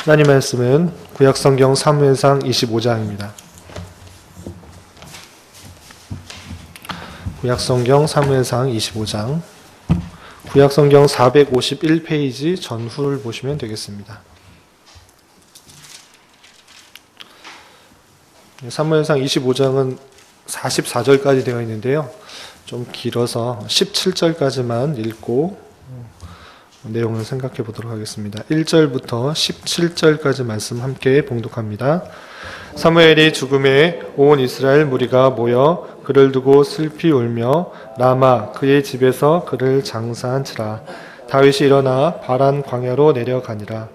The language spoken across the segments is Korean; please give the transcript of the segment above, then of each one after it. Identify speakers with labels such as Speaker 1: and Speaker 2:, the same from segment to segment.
Speaker 1: 하나님 말씀은 구약성경 사무엘상 25장입니다. 구약성경 사무엘상 25장, 구약성경 451페이지 전후를 보시면 되겠습니다. 사무엘상 25장은 44절까지 되어 있는데요. 좀 길어서 17절까지만 읽고 내용을 생각해 보도록 하겠습니다. 1절부터 17절까지 말씀 함께 봉독합니다. 사무엘이 죽음에 온 이스라엘 무리가 모여 그를 두고 슬피 울며 라마 그의 집에서 그를 장사한지라. 다윗이 일어나 바란 광야로 내려가니라.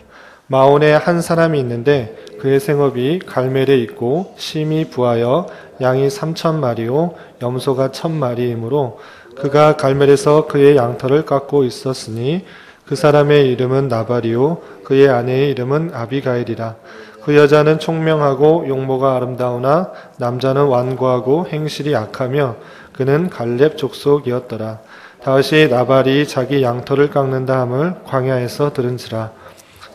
Speaker 1: 마온에 한 사람이 있는데 그의 생업이 갈멜에 있고 심이 부하여 양이 3,000마리요 염소가 1,000마리이므로 그가 갈멜에서 그의 양털을 깎고 있었으니 그 사람의 이름은 나발이요 그의 아내의 이름은 아비가일이라. 그 여자는 총명하고 용모가 아름다우나 남자는 완고하고 행실이 악하며 그는 갈렙 족속이었더라. 다윗이 나발이 자기 양털을 깎는다 함을 광야에서 들은지라.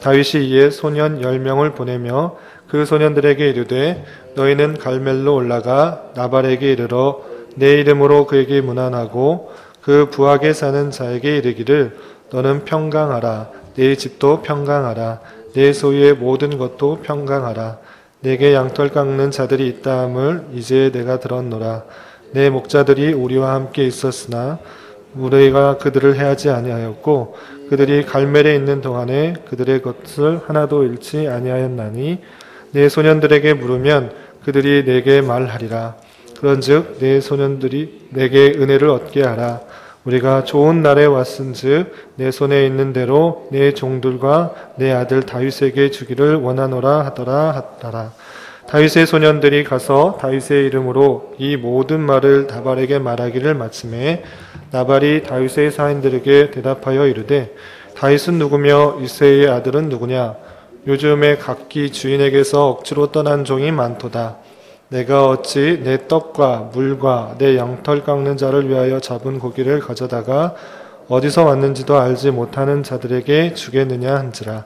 Speaker 1: 다윗이 이에 소년 10명을 보내며 그 소년들에게 이르되 너희는 갈멜로 올라가 나발에게 이르러 내 이름으로 그에게 문안하고 그 부하게 사는 자에게 이르기를 너는 평강하라. 내 집도 평강하라. 내 소유의 모든 것도 평강하라. 내게 양털 깎는 자들이 있다 함을 이제 내가 들었노라. 내 목자들이 우리와 함께 있었으나 우리가 그들을 해하지 아니하였고 그들이 갈멜에 있는 동안에 그들의 것을 하나도 잃지 아니하였나니 내 소년들에게 물으면 그들이 내게 말하리라. 그런즉 내 소년들이 내게 은혜를 얻게 하라. 우리가 좋은 날에 왔은즉 내 손에 있는 대로 내 종들과 내 아들 다윗에게 주기를 원하노라 하더라. 다윗의 소년들이 가서 다윗의 이름으로 이 모든 말을 나발에게 말하기를 마침에 나발이 다윗의 사인들에게 대답하여 이르되 다윗은 누구며 이새의 아들은 누구냐? 요즘에 각기 주인에게서 억지로 떠난 종이 많도다. 내가 어찌 내 떡과 물과 내 양털 깎는 자를 위하여 잡은 고기를 가져다가 어디서 왔는지도 알지 못하는 자들에게 주겠느냐 한지라.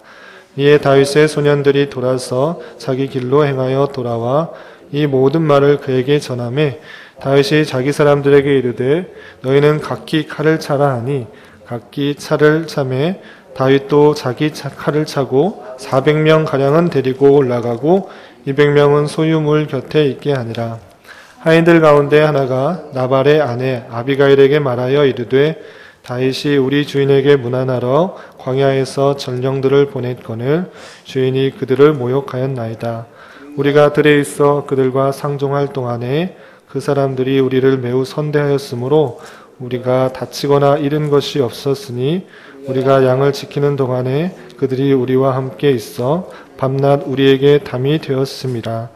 Speaker 1: 이에 다윗의 소년들이 돌아서 자기 길로 행하여 돌아와 이 모든 말을 그에게 전하매 다윗이 자기 사람들에게 이르되 너희는 각기 칼을 차라 하니 각기 차를 차매 다윗도 자기 칼을 차고 400명 가량은 데리고 올라가고 200명은 소유물 곁에 있게 하니라. 하인들 가운데 하나가 나발의 아내 아비가일에게 말하여 이르되 다윗이 우리 주인에게 문안하러 광야에서 전령들을 보냈거늘 주인이 그들을 모욕하였나이다. 우리가 들에 있어 그들과 상종할 동안에 그 사람들이 우리를 매우 선대하였으므로 우리가 다치거나 잃은 것이 없었으니 우리가 양을 지키는 동안에 그들이 우리와 함께 있어 밤낮 우리에게 담이 되었습니다.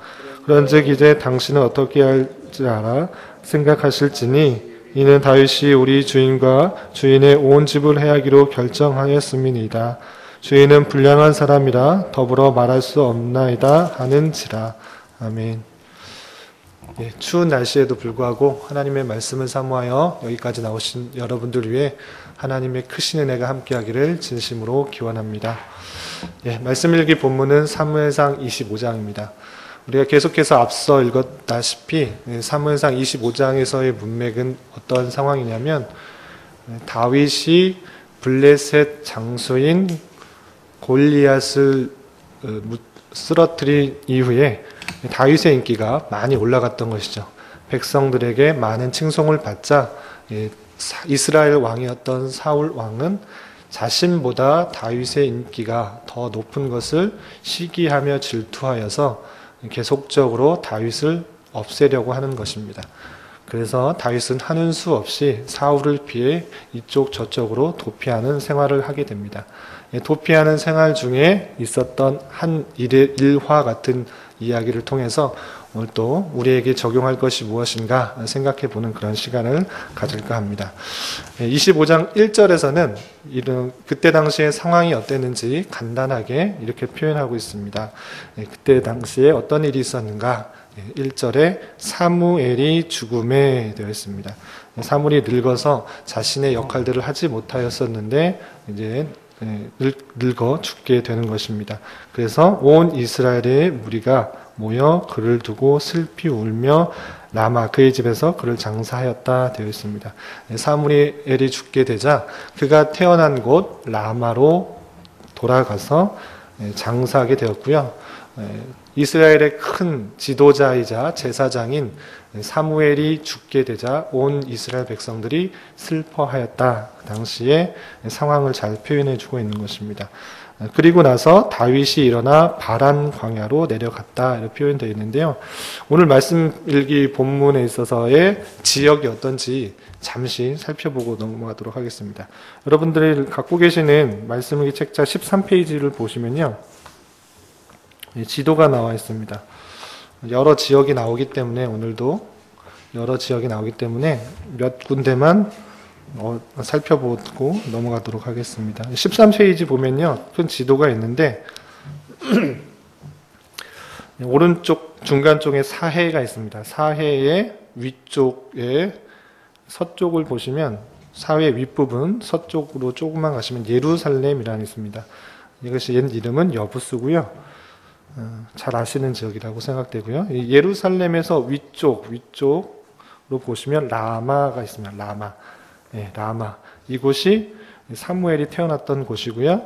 Speaker 1: 그런즉 이제 당신은 어떻게 할지 알아 생각하실지니 이는 다윗이 우리 주인과 주인의 온 집을 해하기로 결정하였음이니이다. 주인은 불량한 사람이라 더불어 말할 수 없나이다 하는지라. 아멘. 추운 날씨에도 불구하고 하나님의 말씀을 사모하여 여기까지 나오신 여러분들 위해 하나님의 크신 은혜가 함께하기를 진심으로 기원합니다. 말씀 읽기 본문은 사무엘상 25장입니다. 우리가 계속해서 앞서 읽었다시피 사무엘상 25장에서의 문맥은 어떤 상황이냐면 다윗이 블레셋 장수인 골리앗을 쓰러뜨린 이후에 다윗의 인기가 많이 올라갔던 것이죠. 백성들에게 많은 칭송을 받자 이스라엘 왕이었던 사울 왕은 자신보다 다윗의 인기가 더 높은 것을 시기하며 질투하여서 계속적으로 다윗을 없애려고 하는 것입니다. 그래서 다윗은 하는 수 없이 사울을 피해 이쪽 저쪽으로 도피하는 생활을 하게 됩니다. 도피하는 생활 중에 있었던 한 일화 같은 이야기를 통해서 오늘 또 우리에게 적용할 것이 무엇인가 생각해 보는 그런 시간을 가질까 합니다. 25장 1절에서는 그때 당시의 상황이 어땠는지 간단하게 이렇게 표현하고 있습니다. 그때 당시에 어떤 일이 있었는가? 1절에 사무엘이 죽음에 되어 있습니다. 사무엘이 늙어서 자신의 역할들을 하지 못하였었는데 이제 늙어 죽게 되는 것입니다. 그래서 온 이스라엘의 무리가 모여 그를 두고 슬피 울며 라마 그의 집에서 그를 장사하였다 되어 있습니다. 사무엘이 죽게 되자 그가 태어난 곳 라마로 돌아가서 장사하게 되었고요. 이스라엘의 큰 지도자이자 제사장인 사무엘이 죽게 되자 온 이스라엘 백성들이 슬퍼하였다. 그 당시에 상황을 잘 표현해 주고 있는 것입니다. 그리고 나서 다윗이 일어나 바란 광야로 내려갔다 이렇게 표현되어 있는데요. 오늘 말씀 읽기 본문에 있어서의 지역이 어떤지 잠시 살펴보고 넘어가도록 하겠습니다. 여러분들이 갖고 계시는 말씀 읽기 책자 13페이지를 보시면요. 지도가 나와 있습니다. 여러 지역이 나오기 때문에 오늘도 여러 지역이 나오기 때문에 몇 군데만 살펴보고 넘어가도록 하겠습니다. 13페이지 보면요. 큰 지도가 있는데 오른쪽 중간 쪽에 사해가 있습니다. 사해의 위쪽에 서쪽을 보시면 사해 윗부분 서쪽으로 조금만 가시면 예루살렘이라는 있습니다. 이것이 옛 이름은 여부스고요. 잘 아시는 지역이라고 생각되고요. 예루살렘에서 위쪽으로 보시면 라마가 있습니다. 라마. 라마. 이곳이 사무엘이 태어났던 곳이고요.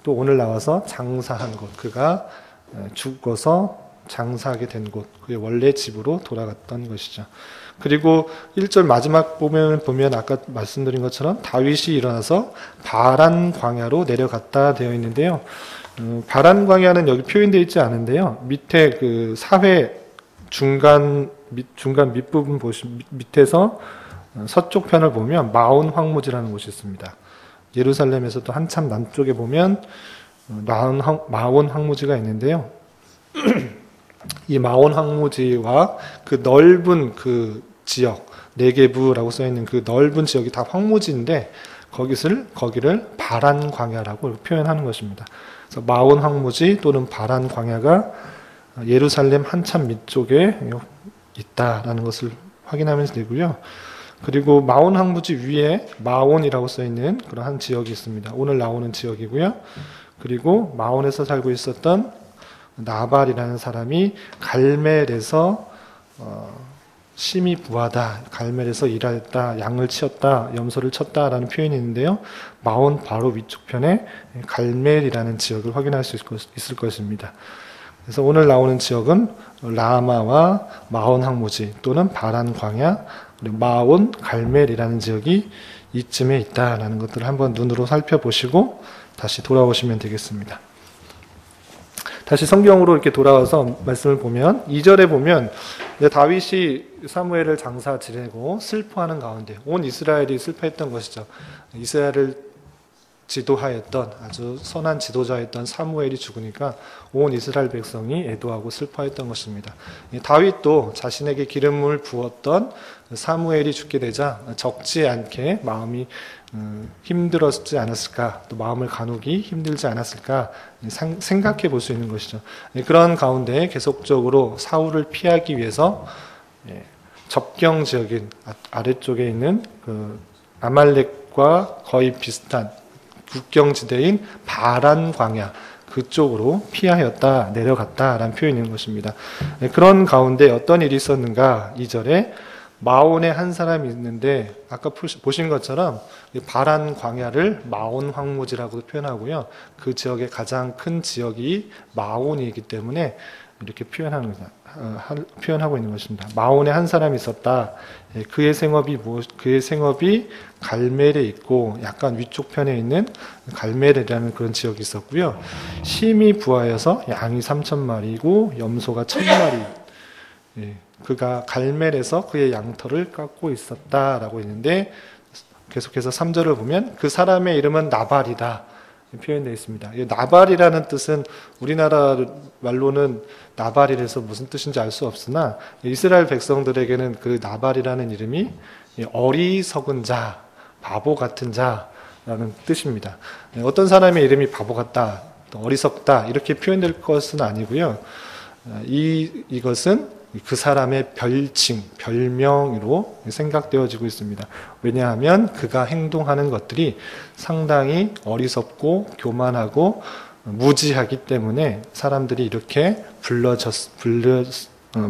Speaker 1: 또 오늘 나와서 장사한 곳. 그가 죽어서 장사하게 된 곳. 그의 원래 집으로 돌아갔던 것이죠. 그리고 1절 마지막 보면 아까 말씀드린 것처럼 다윗이 일어나서 바란 광야로 내려갔다 되어 있는데요. 바란 광야는 여기 표현되어 있지 않은데요. 밑에 그 사회 중간 밑부분 밑에서 서쪽 편을 보면 마온 황무지라는 곳이 있습니다. 예루살렘에서도 한참 남쪽에 보면 마온 황무지가 있는데요. 이 마온 황무지와 그 넓은 그 지역, 네게부라고 써 있는 그 넓은 지역이 다 황무지인데 거기를 바란 광야라고 표현하는 것입니다. 그래서 마온 황무지 또는 바란 광야가 예루살렘 한참 밑쪽에 있다라는 것을 확인하면서 되고요. 그리고 마온 황무지 위에 마온이라고 써 있는 그런 한 지역이 있습니다. 오늘 나오는 지역이고요. 그리고 마온에서 살고 있었던 나발이라는 사람이 갈멜에서 심히 부하다, 갈멜에서 일하였다, 양을 치었다, 염소를 쳤다라는 표현이 있는데요. 마온 바로 위쪽 편에 갈멜이라는 지역을 확인할 수 있을 것입니다. 그래서 오늘 나오는 지역은 라마와 마온 황무지 또는 바란 광야, 그리고 마온, 갈멜이라는 지역이 이쯤에 있다라는 것들을 한번 눈으로 살펴보시고 다시 돌아오시면 되겠습니다. 다시 성경으로 이렇게 돌아와서 말씀을 보면 2절에 보면 다윗이 사무엘을 장사 지내고 슬퍼하는 가운데 온 이스라엘이 슬퍼했던 것이죠. 이스라엘을 지도하였던 아주 선한 지도자였던 사무엘이 죽으니까 온 이스라엘 백성이 애도하고 슬퍼했던 것입니다. 다윗도 자신에게 기름을 부었던 사무엘이 죽게 되자 적지 않게 마음이 힘들었지 않았을까, 또 마음을 가누기 힘들지 않았을까 생각해 볼 수 있는 것이죠. 그런 가운데 계속적으로 사울을 피하기 위해서 접경 지역인 아래쪽에 있는 그 아말렉과 거의 비슷한 국경지대인 바란 광야 그쪽으로 피하였다, 내려갔다라는 표현이 있는 것입니다. 그런 가운데 어떤 일이 있었는가? 2절에 마온에 한 사람이 있는데 아까 보신 것처럼 바란 광야를 마온 황무지라고 표현하고요. 그 지역의 가장 큰 지역이 마온이기 때문에 이렇게 표현하고 있는 것입니다. 마온에 한 사람이 있었다. 그의 생업이 갈멜에 있고 약간 위쪽 편에 있는 갈멜이라는 그런 지역이 있었고요. 심히 부하여서 양이 3,000마리고 염소가 1,000마리. 그가 갈멜에서 그의 양털을 깎고 있었다라고 있는데 계속해서 3절을 보면 그 사람의 이름은 나발이다 표현되어 있습니다. 나발이라는 뜻은 우리나라 말로는 나발이라서 무슨 뜻인지 알 수 없으나 이스라엘 백성들에게는 그 나발이라는 이름이 어리석은 자, 바보 같은 자라는 뜻입니다. 어떤 사람의 이름이 바보 같다, 또 어리석다 이렇게 표현될 것은 아니고요. 이것은 그 사람의 별칭, 별명으로 생각되어지고 있습니다. 왜냐하면 그가 행동하는 것들이 상당히 어리석고 교만하고 무지하기 때문에 사람들이 이렇게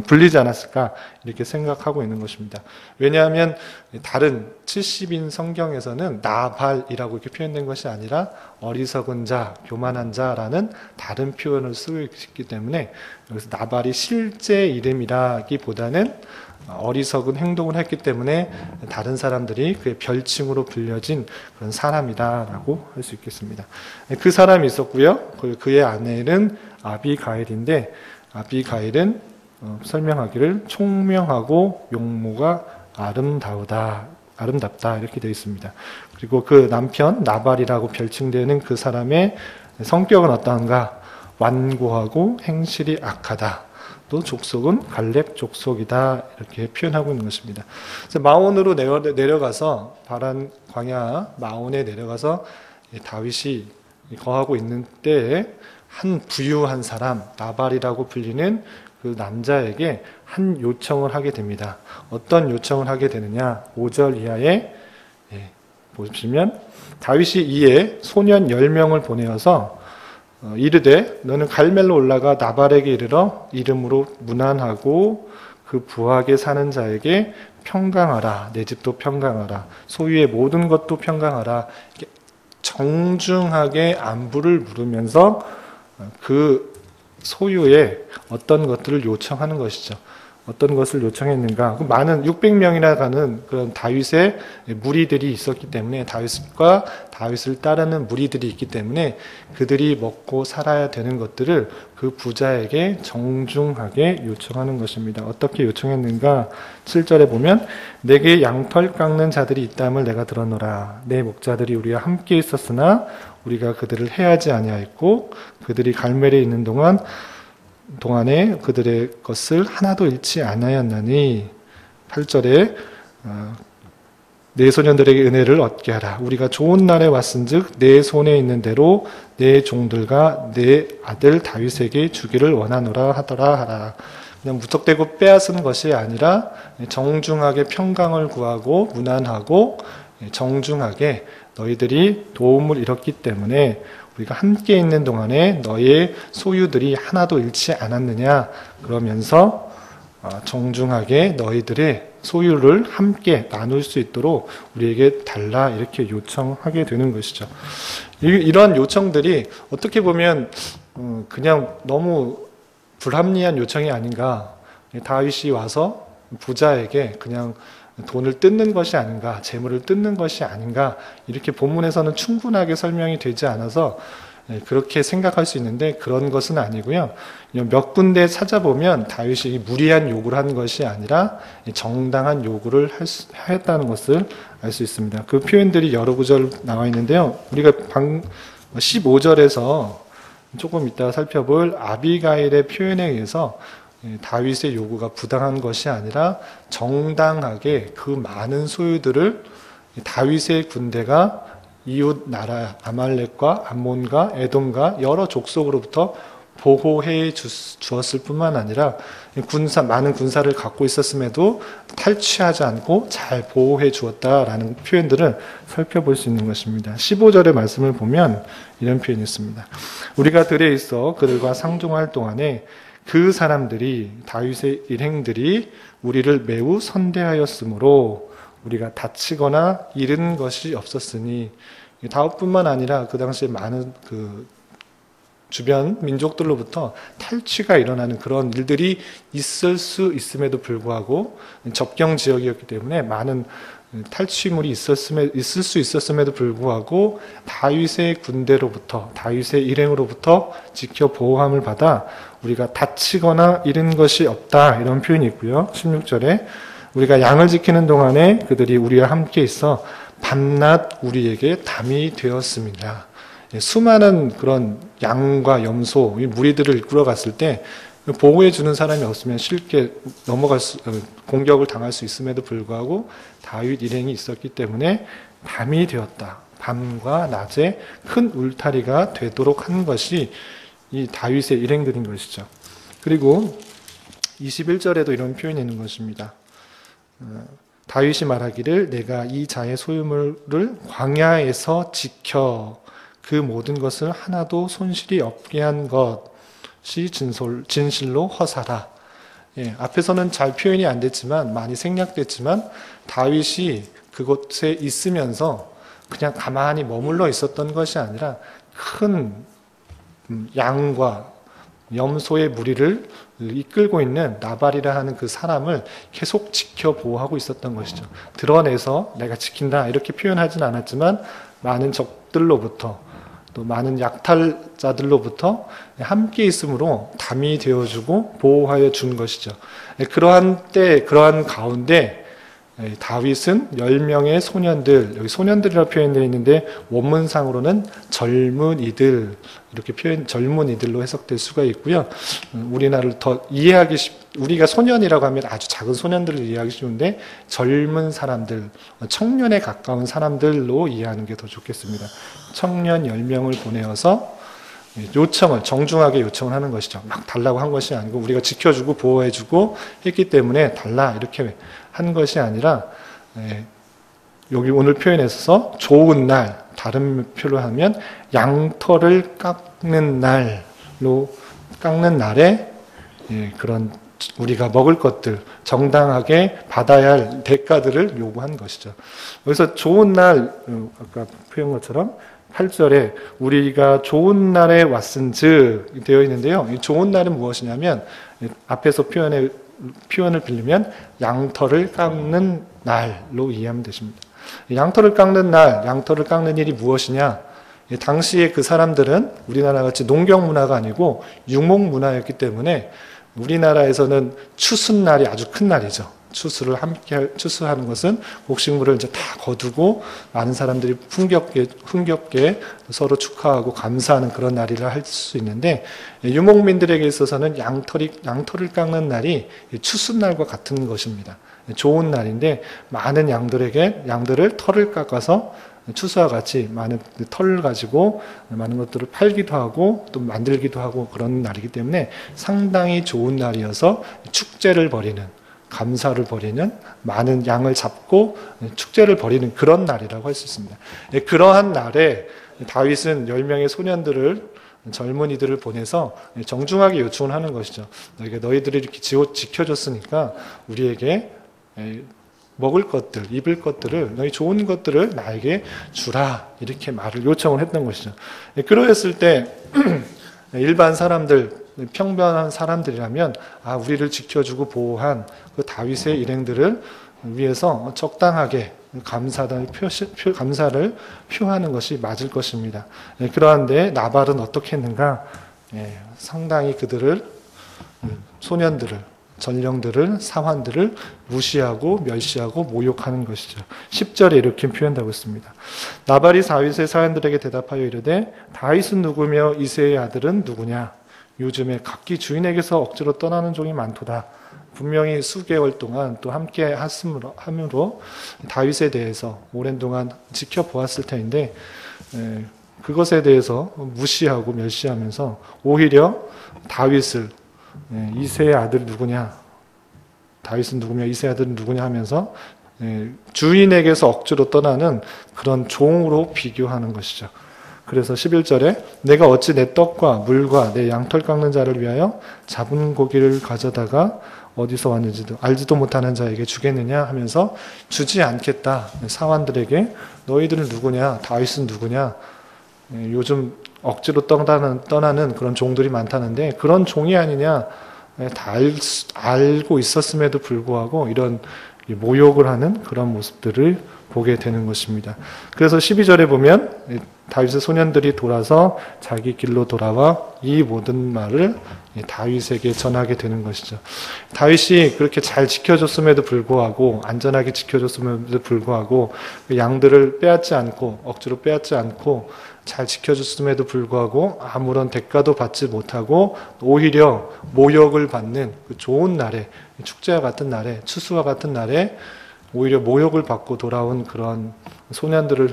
Speaker 1: 불리지 않았을까 이렇게 생각하고 있는 것입니다. 왜냐하면 다른 70인 성경에서는 나발이라고 이렇게 표현된 것이 아니라 어리석은 자, 교만한 자라는 다른 표현을 쓰고 있기 때문에 여기서 나발이 실제 이름이라기보다는 어리석은 행동을 했기 때문에 다른 사람들이 그의 별칭으로 불려진 그런 사람이다라고 할 수 있겠습니다. 그 사람이 있었고요. 그의 아내는 아비가일인데 아비가일은 설명하기를 총명하고 용모가 아름답다 이렇게 되어 있습니다. 그리고 그 남편 나발이라고 별칭되는 그 사람의 성격은 어떠한가? 완고하고 행실이 악하다. 또 족속은 갈렙 족속이다 이렇게 표현하고 있는 것입니다. 그래서 마온으로 내려가서 바란 광야 마온에 내려가서 다윗이 거하고 있는 때에 한 부유한 사람 나발이라고 불리는 그 남자에게 한 요청을 하게 됩니다. 어떤 요청을 하게 되느냐? 5절 이하에 보시면 다윗이 이에 소년 10명을 보내어서 이르되 너는 갈멜로 올라가 나발에게 이르러 이름으로 문안하고 그 부하게 사는 자에게 평강하라. 내 집도 평강하라. 소유의 모든 것도 평강하라. 정중하게 안부를 물으면서 그 소유의 어떤 것들을 요청하는 것이죠. 어떤 것을 요청했는가? 많은 600명이나 가는 그런 다윗의 무리들이 있었기 때문에 다윗과 다윗을 따르는 무리들이 있기 때문에 그들이 먹고 살아야 되는 것들을 그 부자에게 정중하게 요청하는 것입니다. 어떻게 요청했는가? 7절에 보면 내게 양털 깎는 자들이 있다함을 내가 들었노라. 내 목자들이 우리와 함께 있었으나 우리가 그들을 해하지 아니하였고 그들이 갈멜에 있는 동안에 그들의 것을 하나도 잃지 않았나니 8절에 내 소년들에게 은혜를 얻게 하라. 우리가 좋은 날에 왔은즉 내 손에 있는 대로 내 종들과 내 아들 다윗에게 주기를 원하노라 하더라 하라. 그냥 무턱대고 빼앗은 것이 아니라 정중하게 평강을 구하고 문안하고 정중하게 너희들이 도움을 잃었기 때문에 우리가 함께 있는 동안에 너의 소유들이 하나도 잃지 않았느냐 그러면서 정중하게 너희들의 소유를 함께 나눌 수 있도록 우리에게 달라 이렇게 요청하게 되는 것이죠. 이런 요청들이 어떻게 보면 그냥 너무 불합리한 요청이 아닌가. 다윗이 와서 부자에게 그냥 돈을 뜯는 것이 아닌가, 재물을 뜯는 것이 아닌가 이렇게 본문에서는 충분하게 설명이 되지 않아서 그렇게 생각할 수 있는데 그런 것은 아니고요. 몇 군데 찾아보면 다윗이 무리한 요구를 한 것이 아니라 정당한 요구를 하였다는 것을 알 수 있습니다. 그 표현들이 여러 구절 나와 있는데요. 우리가 15절에서 조금 이따 살펴볼 아비가일의 표현에 의해서 다윗의 요구가 부당한 것이 아니라 정당하게 그 많은 소유들을 다윗의 군대가 이웃 나라 아말렉과 암몬과 에돔과 여러 족속으로부터 보호해 주었을 뿐만 아니라 많은 군사를 갖고 있었음에도 탈취하지 않고 잘 보호해 주었다라는 표현들을 살펴볼 수 있는 것입니다. 15절의 말씀을 보면 이런 표현이 있습니다. 우리가 들에 있어 그들과 상종할 동안에 그 사람들이 다윗의 일행들이 우리를 매우 선대하였으므로 우리가 다치거나 잃은 것이 없었으니 다윗뿐만 아니라 그 당시에 많은 그 주변 민족들로부터 탈취가 일어나는 그런 일들이 있을 수 있음에도 불구하고 접경 지역이었기 때문에 많은 탈취물이 있을 수 있었음에도 불구하고 다윗의 군대로부터 다윗의 일행으로부터 지켜 보호함을 받아 우리가 다치거나 잃은 것이 없다 이런 표현이 있고요. 16절에 우리가 양을 지키는 동안에 그들이 우리와 함께 있어 밤낮 우리에게 담이 되었습니다. 수많은 그런 양과 염소, 무리들을 이끌어 갔을 때 보호해 주는 사람이 없으면 쉽게 공격을 당할 수 있음에도 불구하고 다윗 일행이 있었기 때문에 밤이 되었다. 밤과 낮에 큰 울타리가 되도록 한 것이 이 다윗의 일행들인 것이죠. 그리고 21절에도 이런 표현이 있는 것입니다. 다윗이 말하기를 내가 이 자의 소유물을 광야에서 지켜 그 모든 것을 하나도 손실이 없게 한 것이 진실로 허사라. 예, 앞에서는 잘 표현이 안 됐지만 많이 생략됐지만 다윗이 그곳에 있으면서 그냥 가만히 머물러 있었던 것이 아니라 큰 양과 염소의 무리를 이끌고 있는 나발이라 하는 그 사람을 계속 지켜 보호하고 있었던 것이죠. 드러내서 내가 지킨다 이렇게 표현하진 않았지만 많은 적들로부터 또 많은 약탈자들로부터 함께 있음으로 담이 되어주고 보호하여 준 것이죠. 그러한 가운데 다윗은 10명의 소년들, 여기 소년들이라고 표현되어 있는데 원문상으로는 젊은이들 이렇게 젊은이들로 해석될 수가 있고요. 우리나라를 더 우리가 소년이라고 하면 아주 작은 소년들을 이해하기 쉬운데 젊은 사람들, 청년에 가까운 사람들로 이해하는 게 더 좋겠습니다. 청년 10명을 보내어서 정중하게 요청을 하는 것이죠. 막 달라고 한 것이 아니고 우리가 지켜주고 보호해주고 했기 때문에 달라 이렇게 한 것이 아니라 여기 오늘 표현에 있어서 좋은 날, 다른 표로 하면 양털을 깎는 날에 그런 우리가 먹을 것들 정당하게 받아야 할 대가들을 요구한 것이죠. 여기서 좋은 날 아까 표현 것처럼 8절에 우리가 좋은 날에 왔은즉 되어 있는데요. 이 좋은 날은 무엇이냐면 앞에서 표현을 빌리면 양털을 깎는 날로 이해하면 되십니다. 양털을 깎는 날, 양털을 깎는 일이 무엇이냐? 당시에 그 사람들은 우리나라 같이 농경 문화가 아니고 유목 문화였기 때문에 우리나라에서는 추수날이 아주 큰 날이죠. 추수하는 것은 곡식물을 이제 다 거두고 많은 사람들이 흥겹게 서로 축하하고 감사하는 그런 날이라 할 수 있는데 유목민들에게 있어서는 양털을 깎는 날이 추수날과 같은 것입니다. 좋은 날인데 많은 양들을 털을 깎아서 추수와 같이 많은 털을 가지고 많은 것들을 팔기도 하고 또 만들기도 하고 그런 날이기 때문에 상당히 좋은 날이어서 축제를 벌이는 감사를 벌이는 많은 양을 잡고 축제를 벌이는 그런 날이라고 할 수 있습니다. 그러한 날에 다윗은 10명의 젊은이들을 보내서 정중하게 요청을 하는 것이죠. 너희들이 이렇게 지켜줬으니까 우리에게 먹을 것들, 입을 것들을 너희 좋은 것들을 나에게 주라 이렇게 요청을 했던 것이죠. 그러했을 때 일반 사람들 평범한 사람들이라면 우리를 지켜주고 보호한 그 다윗의 일행들을 위해서 적당하게 감사를 표하는 것이 맞을 것입니다. 그러한데 나발은 어떻게 했는가? 상당히 그들을 소년들을 전령들을 사환들을 무시하고 멸시하고 모욕하는 것이죠. 10절에 이렇게 표현하고 있습니다. 나발이 다윗의 사람들에게 대답하여 이르되 다윗은 누구며 이새의 아들은 누구냐? 요즘에 각기 주인에게서 억지로 떠나는 종이 많도다. 분명히 수개월 동안 또 함께 함으로 다윗에 대해서 오랜 동안 지켜보았을 텐데 그것에 대해서 무시하고 멸시하면서 오히려 다윗을 이새의 아들 누구냐? 다윗은 누구며 이새의 아들은 누구냐 하면서 주인에게서 억지로 떠나는 그런 종으로 비교하는 것이죠. 그래서 11절에 내가 어찌 내 떡과 물과 내 양털 깎는 자를 위하여 잡은 고기를 가져다가 어디서 왔는지도 알지도 못하는 자에게 주겠느냐 하면서 주지 않겠다. 사환들에게 너희들은 누구냐? 다윗은 누구냐? 요즘 억지로 떠나는 그런 종들이 많다는데 그런 종이 아니냐? 다 알고 있었음에도 불구하고 이런 모욕을 하는 그런 모습들을 보게 되는 것입니다. 그래서 12절에 보면 다윗의 소년들이 돌아서 자기 길로 돌아와 이 모든 말을 다윗에게 전하게 되는 것이죠. 다윗이 그렇게 잘 지켜줬음에도 불구하고 안전하게 지켜줬음에도 불구하고 양들을 억지로 빼앗지 않고 잘 지켜줬음에도 불구하고 아무런 대가도 받지 못하고 오히려 모욕을 받는 그 좋은 날에 축제와 같은 날에 추수와 같은 날에 오히려 모욕을 받고 돌아온 그런 소년들의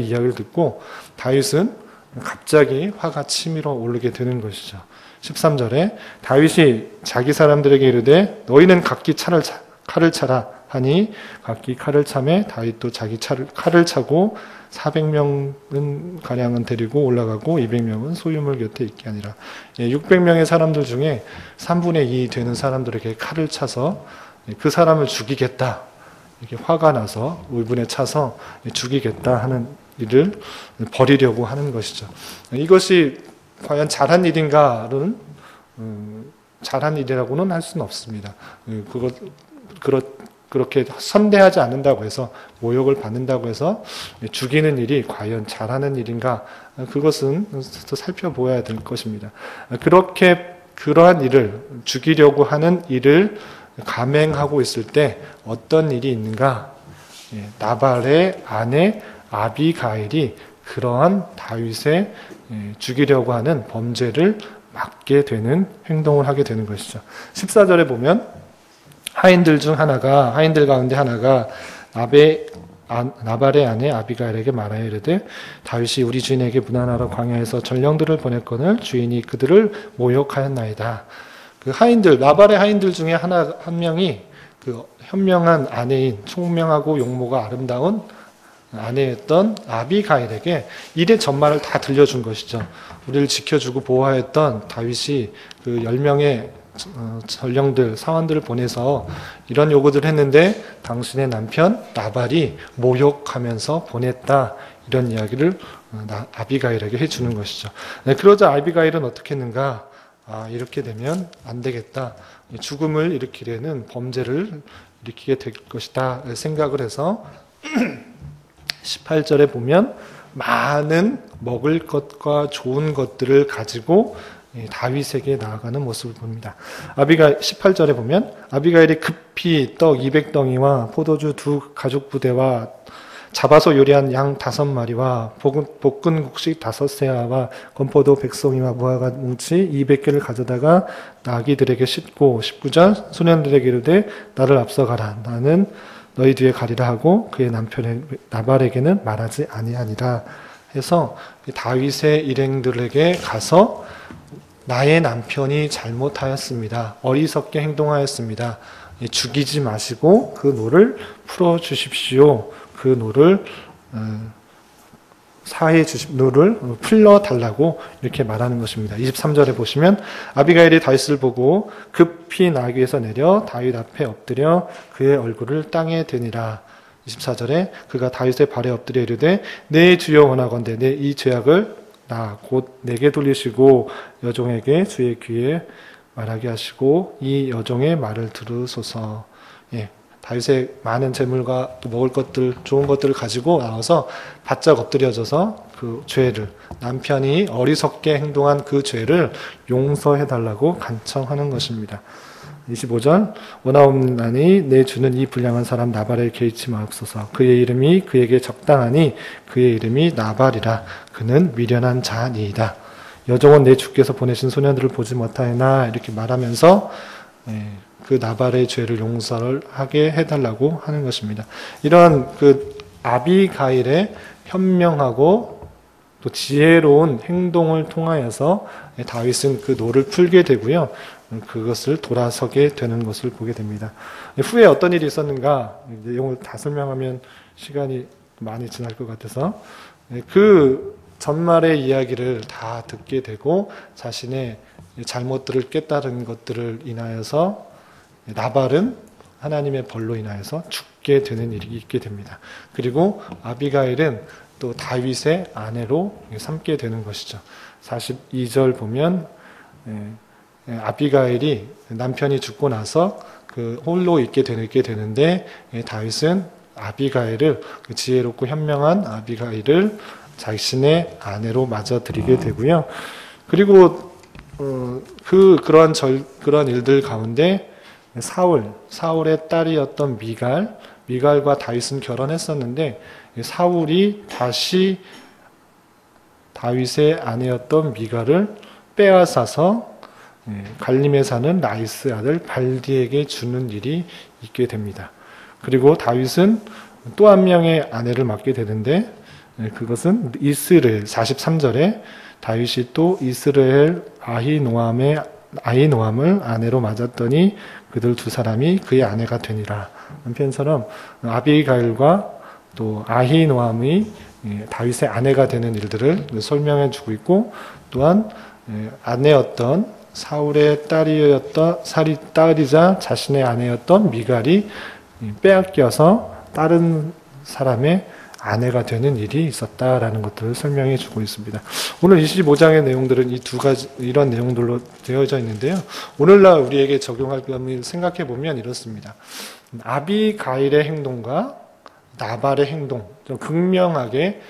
Speaker 1: 이야기를 듣고 다윗은 갑자기 화가 치밀어 오르게 되는 것이죠. 13절에 다윗이 자기 사람들에게 이르되 너희는 각기 칼을 차라 하니 각기 칼을 차매 다윗도 자기 칼을 차고 400명은 가량은 데리고 올라가고 200명은 소유물 곁에 있게 하니라. 600명의 사람들 중에 3분의 2 되는 사람들에게 칼을 차서 그 사람을 죽이겠다. 이렇게 화가 나서 울분에 차서 죽이겠다 하는 일을 벌이려고 하는 것이죠. 이것이 과연 잘한 일인가는 잘한 일이라고는 할 수는 없습니다. 그렇게 선대하지 않는다고 해서 모욕을 받는다고 해서 죽이는 일이 과연 잘하는 일인가 그것은 더 살펴보아야 될 것입니다. 그러한 일을 죽이려고 하는 일을 감행하고 있을 때 어떤 일이 있는가? 나발의 아내 아비가일이 그러한 다윗의 죽이려고 하는 범죄를 막게 되는 행동을 하게 되는 것이죠. 14절에 보면 하인들 가운데 하나가 나발의 아내 아비가일에게 말하여 이르되 다윗이 우리 주인에게 문안하러 광야에서 전령들을 보냈거늘 주인이 그들을 모욕하였나이다. 그 하인들, 나발의 하인들 중에 한 명이 그 현명한 아내인 총명하고 용모가 아름다운 아내였던 아비가일에게 일의 전말을 다 들려준 것이죠. 우리를 지켜주고 보호하였던 다윗이 그 10명의 전령들, 사원들을 보내서 이런 요구들을 했는데 당신의 남편 나발이 모욕하면서 보냈다. 이런 이야기를 아비가일에게 해주는 것이죠. 그러자 아비가일은 어떻게 했는가? 이렇게 되면 안 되겠다. 죽음을 일으키려는 범죄를 일으키게 될 것이다. 생각을 해서 18절에 보면 많은 먹을 것과 좋은 것들을 가지고 다윗에게 나아가는 모습을 봅니다. 18절에 보면 아비가일이 급히 떡 200덩이와 포도주 2 가죽 부대와 잡아서 요리한 양 5마리와 볶은 곡식 5세아와 건포도 100송이와 무화과 뭉치 200개를 가져다가 나귀들에게 싣고 19절 소년들에게 이르되 나를 앞서가라 나는 너희 뒤에 가리라 하고 그의 남편 나발에게는 말하지 아니하니라 해서 다윗의 일행들에게 가서 나의 남편이 잘못하였습니다. 어리석게 행동하였습니다. 죽이지 마시고 그 노를 풀어주십시오. 그 노를 노를 풀러달라고 이렇게 말하는 것입니다. 23절에 보시면 아비가일이 다윗을 보고 급히 나귀에서 내려 다윗 앞에 엎드려 그의 얼굴을 땅에 대니라. 24절에 그가 다윗의 발에 엎드려 이르되 내 주여 원하건대 내 이 죄악을 곧 내게 돌리시고 여종에게 주의 귀에 말하게 하시고 이 여종의 말을 들으소서. 다윗의 많은 재물과 또 먹을 것들, 좋은 것들을 가지고 나와서 바짝 엎드려져서 그 죄를, 남편이 어리석게 행동한 그 죄를 용서해달라고 간청하는 것입니다. 25절 원하옵나니 내 주는 이 불량한 사람 나발을 개의치 마옵소서. 그의 이름이 그에게 적당하니 그의 이름이 나발이라. 그는 미련한 자니이다. 여종은 내 주께서 보내신 소년들을 보지 못하였나 이렇게 말하면서 그 나발의 죄를 용서를 하게 해달라고 하는 것입니다. 이런 그 아비가일의 현명하고 또 지혜로운 행동을 통하여서 다윗은 그 노를 풀게 되고요. 그것을 돌아서게 되는 것을 보게 됩니다. 후에 어떤 일이 있었는가 내용을 다 설명하면 시간이 많이 지날 것 같아서 그 전말의 이야기를 다 듣게 되고 자신의 잘못들을 깨달은 것들을 인하여서 나발은 하나님의 벌로 인하여서 죽게 되는 일이 있게 됩니다. 그리고 아비가일은 또 다윗의 아내로 삼게 되는 것이죠. 42절 보면 아비가일이 남편이 죽고 나서 그 홀로 있게 되는데 다윗은 아비가일을 그 지혜롭고 현명한 아비가일을 자신의 아내로 맞아들이게 되고요. 그리고 그러한 일들 가운데 사울의 딸이었던 미갈과 다윗은 결혼했었는데 사울이 다시 다윗의 아내였던 미갈을 빼앗아서 갈림에 사는 나이스 아들 발디에게 주는 일이 있게 됩니다. 그리고 다윗은 또 한 명의 아내를 맡게 되는데 그것은 이스라엘 43절에 다윗이 또 이스라엘 아히노암을 아내로 맞았더니 그들 두 사람이 그의 아내가 되니라. 한편처럼 아비가일과 또 아히노암이 다윗의 아내가 되는 일들을 설명해 주고 있고, 또한 아내였던 사울의 딸이자 자신의 아내였던 미갈이 빼앗겨서 다른 사람의 아내가 되는 일이 있었다라는 것들을 설명해 주고 있습니다. 오늘 25장의 내용들은 이 두 가지 이런 내용들로 되어져 있는데요. 오늘날 우리에게 적용할 점을 생각해 보면 이렇습니다. 아비가일의 행동과 나발의 행동, 좀 극명하게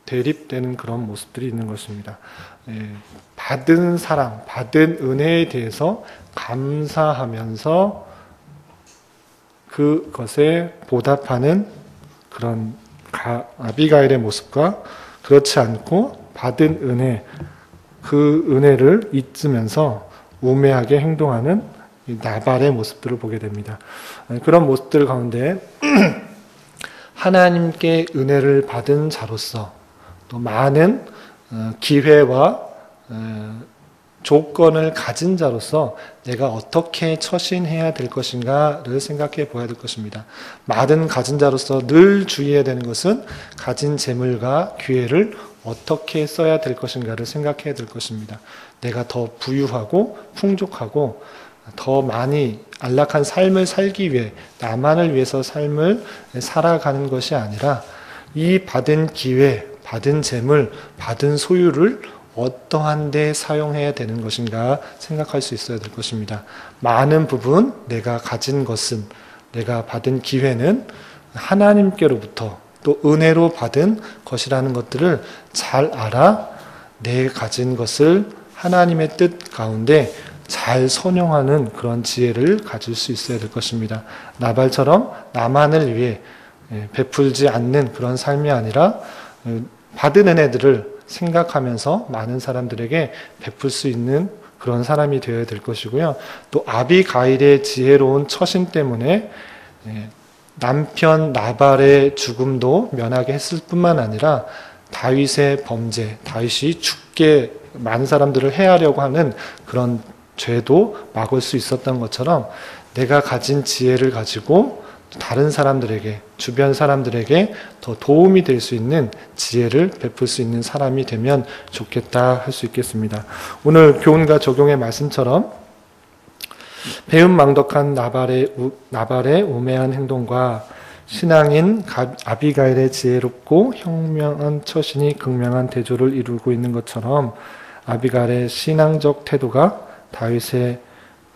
Speaker 1: 대립되는 그런 모습들이 있는 것입니다. 받은 사랑, 받은 은혜에 대해서 감사하면서 그것에 보답하는 그런 아비가일의 모습과, 그렇지 않고 받은 은혜, 그 은혜를 잊으면서 우매하게 행동하는 나발의 모습들을 보게 됩니다. 그런 모습들 가운데 하나님께 은혜를 받은 자로서 또 많은 기회와 조건을 가진 자로서 내가 어떻게 처신해야 될 것인가를 생각해 보아야 될 것입니다. 많은 가진 자로서 늘 주의해야 되는 것은 가진 재물과 기회를 어떻게 써야 될 것인가를 생각해야 될 것입니다. 내가 더 부유하고 풍족하고 더 많이 안락한 삶을 살기 위해, 나만을 위해서 삶을 살아가는 것이 아니라 이 받은 기회, 받은 재물, 받은 소유를 어떠한 데 사용해야 되는 것인가 생각할 수 있어야 될 것입니다. 많은 부분 내가 가진 것은, 내가 받은 기회는 하나님께로부터 또 은혜로 받은 것이라는 것들을 잘 알아 내 가진 것을 하나님의 뜻 가운데 잘 선용하는 그런 지혜를 가질 수 있어야 될 것입니다. 나발처럼 나만을 위해 베풀지 않는 그런 삶이 아니라 받은 은혜들을 생각하면서 많은 사람들에게 베풀 수 있는 그런 사람이 되어야 될 것이고요. 또 아비가일의 지혜로운 처신 때문에 남편 나발의 죽음도 면하게 했을 뿐만 아니라 다윗의 범죄, 다윗이 죽게 많은 사람들을 해하려고 하는 그런 죄도 막을 수 있었던 것처럼 내가 가진 지혜를 가지고 다른 사람들에게, 주변 사람들에게 더 도움이 될 수 있는 지혜를 베풀 수 있는 사람이 되면 좋겠다 할 수 있겠습니다. 오늘 교훈과 적용의 말씀처럼 배은망덕한 나발의 우매한 행동과 신앙인 아비가일의 지혜롭고 현명한 처신이 극명한 대조를 이루고 있는 것처럼 아비가일의 신앙적 태도가 다윗의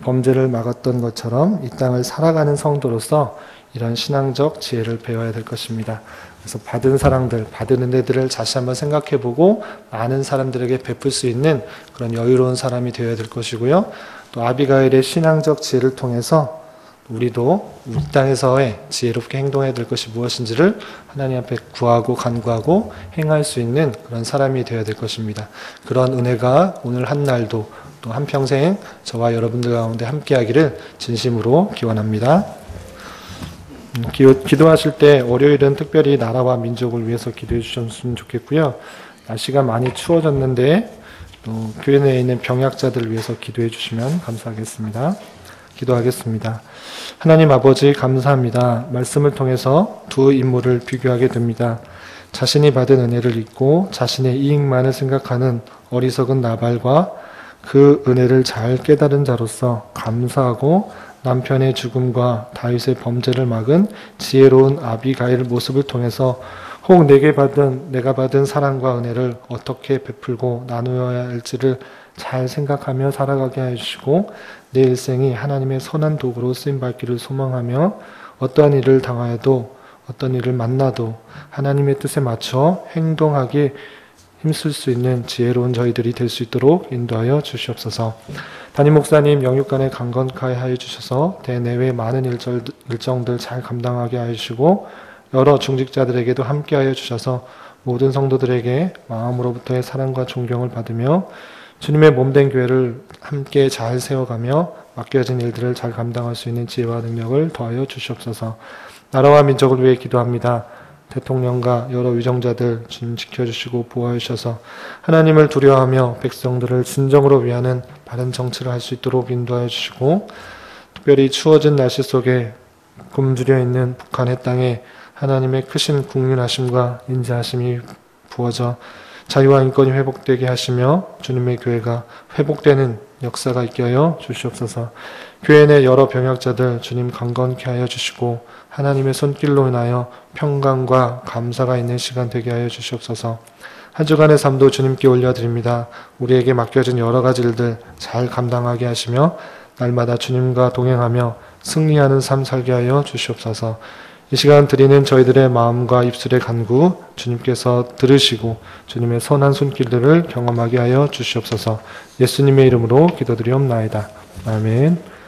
Speaker 1: 범죄를 막았던 것처럼 이 땅을 살아가는 성도로서 이런 신앙적 지혜를 배워야 될 것입니다. 그래서 받은 사랑들, 받은 은혜들을 다시 한번 생각해보고 많은 사람들에게 베풀 수 있는 그런 여유로운 사람이 되어야 될 것이고요. 또 아비가일의 신앙적 지혜를 통해서 우리도 이 땅에서의 지혜롭게 행동해야 될 것이 무엇인지를 하나님 앞에 구하고 간구하고 행할 수 있는 그런 사람이 되어야 될 것입니다. 그런 은혜가 오늘 한날도 또 한평생 저와 여러분들 가운데 함께하기를 진심으로 기원합니다. 기도하실 때 월요일은 특별히 나라와 민족을 위해서 기도해 주셨으면 좋겠고요. 날씨가 많이 추워졌는데 또 교회 내에 있는 병약자들을 위해서 기도해 주시면 감사하겠습니다. 기도하겠습니다. 하나님 아버지 감사합니다. 말씀을 통해서 두 인물을 비교하게 됩니다. 자신이 받은 은혜를 잊고 자신의 이익만을 생각하는 어리석은 나발과 그 은혜를 잘 깨달은 자로서 감사하고 남편의 죽음과 다윗의 범죄를 막은 지혜로운 아비가일 모습을 통해서 혹 내가 받은 사랑과 은혜를 어떻게 베풀고 나누어야 할지를 잘 생각하며 살아가게 해주시고 내 일생이 하나님의 선한 도구로 쓰임받기를 소망하며 어떠한 일을 당하여도 어떤 일을 만나도 하나님의 뜻에 맞춰 행동하기 힘쓸 수 있는 지혜로운 저희들이 될 수 있도록 인도하여 주시옵소서. 담임 목사님 영육간에 강건케 하여 주셔서 대내외 많은 일정들 잘 감당하게 하여 주시고 여러 중직자들에게도 함께 하여 주셔서 모든 성도들에게 마음으로부터의 사랑과 존경을 받으며 주님의 몸된 교회를 함께 잘 세워가며 맡겨진 일들을 잘 감당할 수 있는 지혜와 능력을 더하여 주시옵소서. 나라와 민족을 위해 기도합니다. 대통령과 여러 위정자들 주님 지켜주시고 보호해 주셔서 하나님을 두려워하며 백성들을 진정으로 위하는 바른 정치를 할 수 있도록 인도하여 주시고, 특별히 추워진 날씨 속에 굶주려 있는 북한의 땅에 하나님의 크신 국률하심과 인자하심이 부어져 자유와 인권이 회복되게 하시며 주님의 교회가 회복되는 역사가 있게 하여 주시옵소서. 교회 내 여러 병약자들 주님 강건케 하여 주시고 하나님의 손길로 인하여 평강과 감사가 있는 시간 되게 하여 주시옵소서. 한 주간의 삶도 주님께 올려드립니다. 우리에게 맡겨진 여러 가지 일들 잘 감당하게 하시며 날마다 주님과 동행하며 승리하는 삶 살게 하여 주시옵소서. 이 시간 드리는 저희들의 마음과 입술의 간구 주님께서 들으시고 주님의 선한 손길들을 경험하게 하여 주시옵소서. 예수님의 이름으로 기도드리옵나이다. 아멘.